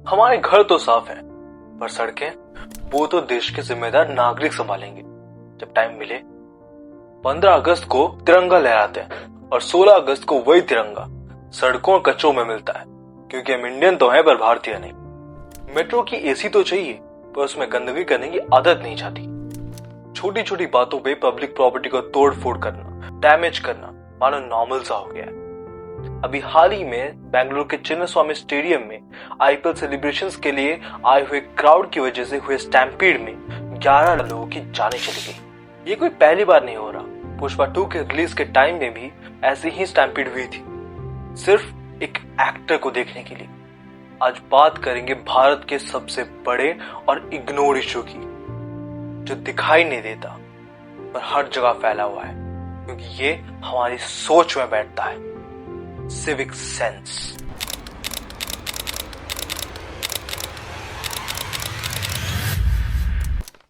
हमारे घर तो साफ है, पर सड़कें वो तो देश के जिम्मेदार नागरिक संभालेंगे। जब टाइम मिले 15 अगस्त को तिरंगा लहराते हैं और 16 अगस्त को वही तिरंगा सड़कों और कचरों में मिलता है, क्योंकि हम इंडियन तो हैं पर भारतीय नहीं। मेट्रो की एसी तो चाहिए, पर उसमें गंदगी करने की आदत नहीं चाहती। छोटी छोटी बातों पे पब्लिक प्रॉपर्टी को तोड़ फोड़ करना, डैमेज करना मानो नॉर्मल सा हो गया है। अभी हाल ही में बेंगलुरु के चिन्नस्वामी स्टेडियम में आईपीएल सेलिब्रेशंस के लिए आए हुए क्राउड की वजह से हुए स्टैम्पीड में 11 लोगों की जानें चली गई। ये कोई पहली बार नहीं हो रहा। पुष्पा 2 के रिलीज के टाइम में भी ऐसी ही स्टैम्पीड हुई थी, सिर्फ एक एक्टर को देखने के लिए। आज बात करेंगे भारत के सबसे बड़े और इग्नोर इशू की, जो दिखाई नहीं देता पर हर जगह फैला हुआ है, क्योंकि ये हमारी सोच में बैठता है। Civic sense.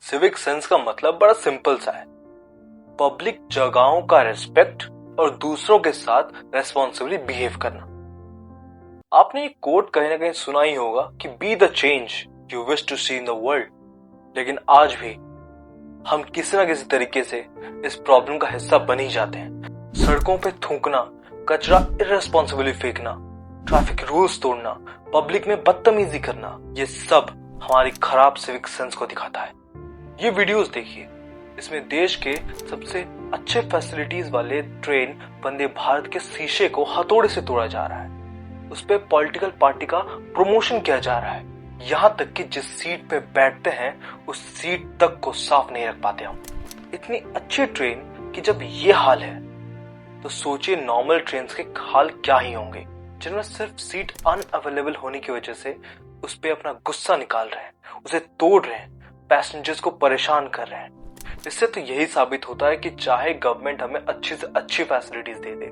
सिविक सेंस का मतलब बड़ा सिंपल सा है, पब्लिक जगहों का रिस्पेक्ट और दूसरों के साथ रेस्पॉन्सिबली बिहेव करना। आपने एक कोट कहीं ना कहीं सुना ही होगा कि be the change you wish to see in the world. लेकिन आज भी हम किसी ना किसी तरीके से इस प्रॉब्लम का हिस्सा बन ही जाते हैं। सड़कों पे थूकना, कचरा इर्रेस्पॉन्सिबली फेंकना, ट्रैफिक रूल्स तोड़ना, पब्लिक में बदतमीजी करना, ये सब हमारी खराब सिविक सेंस को दिखाता है। ये वीडियोस देखिए, इसमें देश के सबसे अच्छे फैसिलिटीज वाले ट्रेन वंदे भारत के शीशे को हथौड़े से तोड़ा जा रहा है। उस पे पॉलिटिकल पार्टी का प्रमोशन किया जा रहा है। यहाँ तक कि जिस सीट पे बैठते हैं उस सीट तक को साफ नहीं रख पाते हम। इतनी अच्छी ट्रेन की जब ये हाल है, तो सोचिए नॉर्मल ट्रेन के हाल क्या ही होंगे, जिनमें सिर्फ सीट अनअवेलेबल होने की वजह से उस पे अपना गुस्सा निकाल रहे हैं, उसे तोड़ रहे हैं, पैसेंजर्स को परेशान कर रहे हैं। इससे तो यही साबित होता है कि चाहे गवर्नमेंट हमें अच्छी से अच्छी फैसिलिटीज दे दे,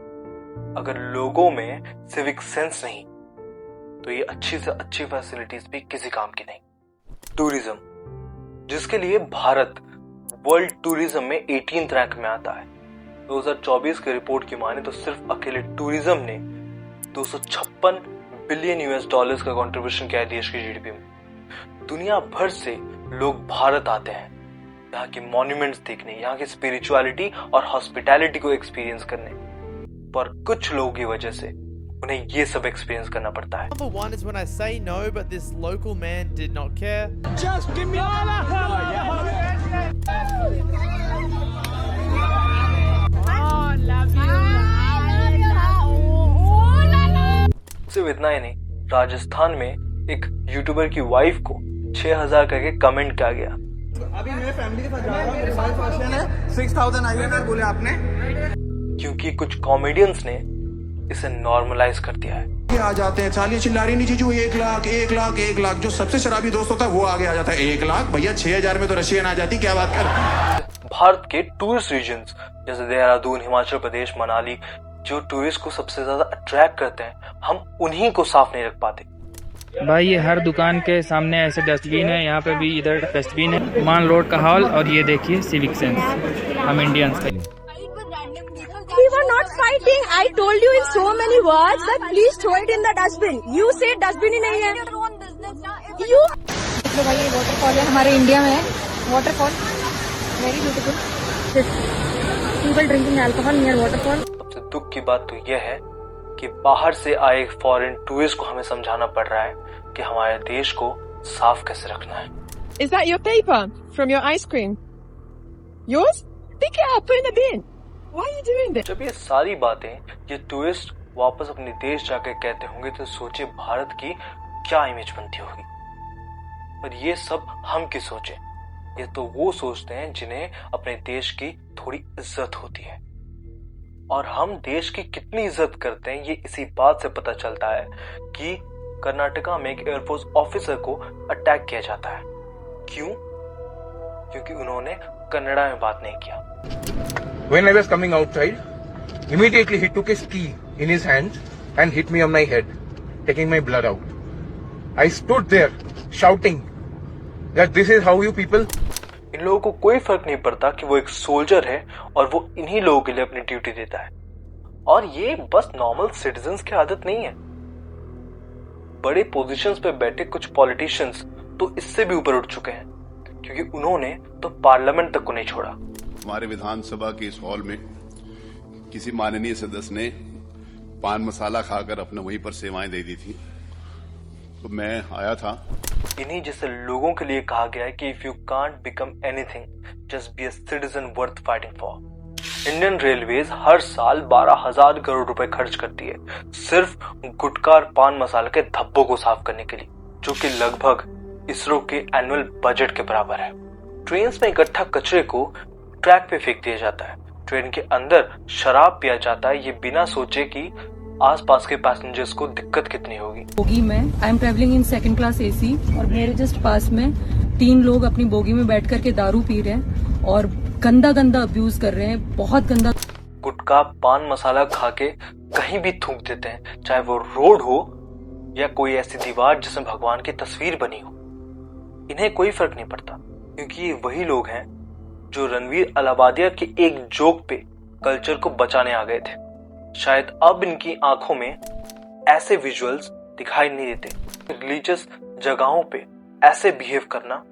अगर लोगों में सिविक सेंस नहीं तो ये अच्छी से अच्छी फैसिलिटीज भी किसी काम की नहीं। टूरिज्म, जिसके लिए भारत वर्ल्ड टूरिज्म में 18th रैंक में आता है। 2024 की रिपोर्ट की माने तो सिर्फ अकेले टूरिज्म ने 256 बिलियन यूएस डॉलर्स का कंट्रीब्यूशन किया है देश की जीडीपी में। दुनिया भर से लोग भारत आते हैं यहाँ के मॉन्यूमेंट्स देखने, यहाँ की स्पिरिचुअलिटी और हॉस्पिटैलिटी को एक्सपीरियंस करने, पर कुछ लोगों की वजह से उन्हें ये सब एक्सपीरियंस करना पड़ता है। Number one is when I say no, but this local man did not care. Just give me all I सिर्फ इतना ही नहीं, राजस्थान में एक यूट्यूबर की वाइफ को 6000 करके कमेंट किया गया। अभी मैं फैमिली के साथ जा रहा हूं, मेरे वाइफ पर्सन है, 6000 INR बोले आपने, क्योंकि कुछ कॉमेडियंस ने इसे नॉर्मलाइज कर दिया है। आ जाते हैं चाली चिल्लारी नीचे जो 1 लाख 1 लाख 1 लाख, जो सबसे शराबी दोस्त होता है वो आगे आ जाता है 1 लाख। भैया 6000 में तो रशियन आ जाती, क्या बात कर। भारत के टूरिस्ट रीजन्स जैसे देहरादून, हिमाचल प्रदेश, मनाली, जो टूरिस्ट को सबसे ज्यादा अट्रैक्ट करते हैं, हम उन्हीं को साफ नहीं रख पाते। भाई ये हर दुकान के सामने ऐसे डस्टबिन है, यहाँ पे भी इधर डस्टबिन है। मान रोड का हाल, और ये देखिए सिविक सेंस हम इंडियंस का। We were not fighting. I told you in so many words that please throw it in the dustbin. You say dustbin ही नहीं है। You. तो भाई ये वाटरफॉल है, हमारे इंडिया में है waterfall, very beautiful. People drinking alcohol near waterfall. सबसे दुख की बात तो यह है कि बाहर से आए फॉरेन टूरिस्ट को हमें समझाना पड़ रहा है कि हमारे देश को साफ कैसे रखना है। Is that your paper from your ice cream? Yours? Pick it up, put it in the bin. Why are you doing this? जब ये सारी बातें ये टूरिस्ट वापस अपने देश जाकर कहते होंगे तो सोचे भारत की क्या इमेज बनती होगी। पर ये सब हम की सोचे, ये तो वो सोचते हैं जिन्हें अपने देश की थोड़ी इज्जत होती है। और हम देश की कितनी इज्जत करते हैं ये इसी बात से पता चलता है कि कर्नाटका में एक एयरफोर्स ऑफिसर को अटैक किया जाता है। क्यों? क्योंकि उन्होंने कन्नड़ा में बात नहीं किया। When I was coming outside, immediately he took his key in his hand and hit me on my head, taking my blood out. I stood there shouting that this is how you people. इन लोगों को कोई फर्क नहीं पड़ता कि वो एक soldier है और वो इन्हीं लोगों के लिए अपनी ड्यूटी देता है। और ये बस नॉर्मल सिटीजन्स की आदत नहीं है। बड़े पोजीशंस पे बैठे कुछ पॉलिटिशियंस तो इससे भी ऊपर उठ चुके हैं, क्योंकि उन्होंने तो पार्लियामेंट तक को नहीं छोड़ा। हमारे विधानसभा के इस हॉल में किसी माननीय सदस्य ने पान मसाला खाकर अपने वहीं पर सेवाएं दे दी थी, तो मैं आया था। इन्हीं जैसे लोगों के लिए कहा गया है कि if you can't become anything just be a citizen worth fighting for. Indian Railways हर साल 12,000 करोड़ रुपए खर्च करती है सिर्फ गुटखा और पान मसाला के धब्बों को साफ करने के लिए, जो कि लगभग इसरो के एनुअल बजट के बराबर है। ट्रेन में इकट्ठा कचरे को ट्रैक पे फेंक दिया जाता है, ट्रेन के अंदर शराब पिया जाता है, ये बिना सोचे कि आसपास के पैसेंजर्स को दिक्कत कितनी होगी। बोगी में I am travelling in second class AC और मेरे जस्ट पास में 3 लोग अपनी बोगी में बैठ करके दारू पी रहे हैं और गंदा अब्यूज कर रहे हैं, बहुत गंदा। गुटखा पान मसाला खा के कहीं भी थूक देते हैं, चाहे वो रोड हो या कोई ऐसी दीवार जिसमें भगवान की तस्वीर बनी हो। इन्हें कोई फर्क नहीं पड़ता, क्योंकि ये वही लोग हैं जो रणवीर अलाहाबादिया के एक जोक पे कल्चर को बचाने आ गए थे। शायद अब इनकी आंखों में ऐसे विजुअल्स दिखाई नहीं देते। रिलीजियस जगहों पे ऐसे बिहेव करना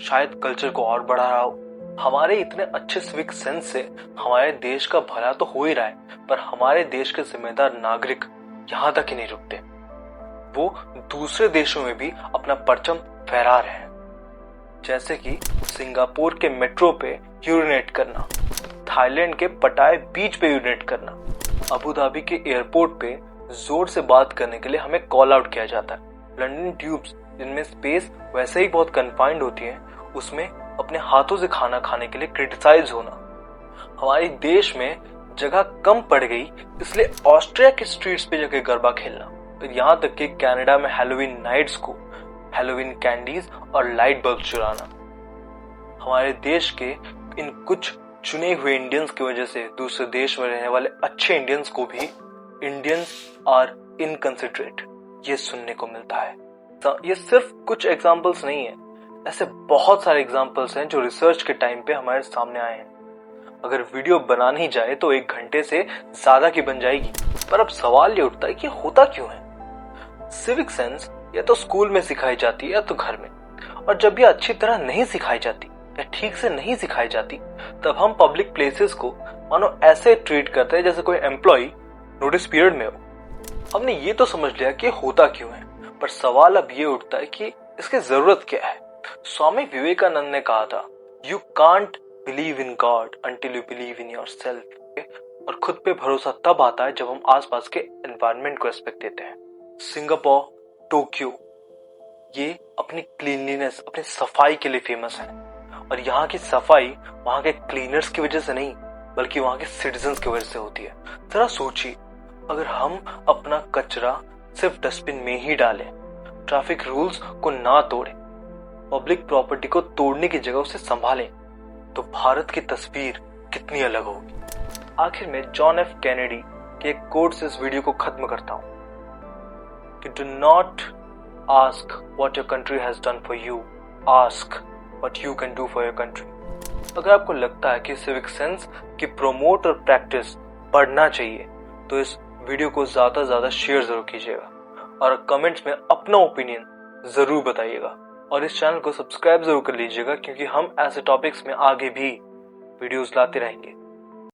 शायद कल्चर को और बढ़ा रहा हो। हमारे इतने अच्छे सिविक सेंस से हमारे देश का भला तो हो ही रहा है, पर हमारे देश के जिम्मेदार नागरिक यहाँ तक ही नहीं रुकते, वो दूसरे देशों में भी अपना परचम फहरा रहे हैं। जैसे कि सिंगापुर के मेट्रो पे यूरिनेट करना, थाईलैंड के पटाया बीच पे यूरिनेट करना, अबू धाबी के एयरपोर्ट पे जोर से बात करने के लिए हमें कॉल आउट किया जाता है। लंदन ट्यूब्स जिनमें स्पेस वैसे ही बहुत कन्फाइंड होती है, उसमें अपने हाथों से खाना खाने के लिए क्रिटिसाइज होना। हमारे देश में जगह कम पड़ गई, इसलिए ऑस्ट्रिया के स्ट्रीट्स पे जाके गरबा खेलना, यहाँ तक कि कनाडा में हैलोवीन नाइट्स को हैलोवीन कैंडीज और लाइट बल्ब चुराना। हमारे देश के इन कुछ चुने हुए इंडियंस की वजह से दूसरे देश में रहने वाले अच्छे इंडियंस को भी इंडियंस आर इनकंसिडरेट ये सुनने को मिलता है। ये सिर्फ कुछ एग्जाम्पल्स नहीं है, ऐसे बहुत सारे एग्जाम्पल्स हैं जो रिसर्च के टाइम पे हमारे सामने आए हैं। अगर वीडियो बनानी जाए तो 1 घंटे से ज्यादा की बन जाएगी, पर अब सवाल ये उठता है कि होता क्यों है। सिविक सेंस या तो स्कूल में सिखाई जाती है या तो घर में, और जब ये अच्छी तरह नहीं सिखाई जाती या ठीक से नहीं सिखाई जाती, तब हम पब्लिक प्लेसेस को मानो ऐसे ट्रीट करते हैं जैसे कोई एम्प्लॉय नोटिस पीरियड में हो। हमने ये तो समझ लिया कि होता क्यों है, पर सवाल अब ये उठता है कि इसकी जरूरत क्या है। स्वामी विवेकानंद ने कहा था, you can't believe in God until you believe in yourself. और खुद पे भरोसा तब आता है जब हम आसपास के एनवायरनमेंट को रिस्पेक्ट देते हैं। सिंगापुर, टोक्यो, ये अपनी क्लीनलीनेस, अपनी सफाई के लिए फेमस है, और यहाँ की सफाई वहाँ के क्लीनर्स की वजह से नहीं, बल्कि वहाँ के सिटीजन्स की वजह से होती है। जरा सोचिए, अगर हम अपना कचरा सिर्फ डस्टबिन में ही डालें, ट्रैफिक रूल्स को ना तोड़ें, पब्लिक प्रॉपर्टी को तोड़ने की जगह उसे संभालें, तो भारत की तस्वीर कितनी अलग होगी। आखिर में जॉन एफ कैनेडी के एक कोट से इस वीडियो को खत्म करता हूं कि do not ask what your country has done for you, ask what you can do for your country. अगर आपको लगता है कि सिविक सेंस की प्रोमोट और प्रैक्टिस बढ़ना चाहिए, तो इस वीडियो को ज्यादा से ज्यादा शेयर जरूर कीजिएगा और कमेंट्स में अपना ओपिनियन जरूर बताइएगा, और इस चैनल को सब्सक्राइब जरूर कर लीजिएगा, क्योंकि हम ऐसे टॉपिक्स में आगे भी वीडियोस लाते रहेंगे।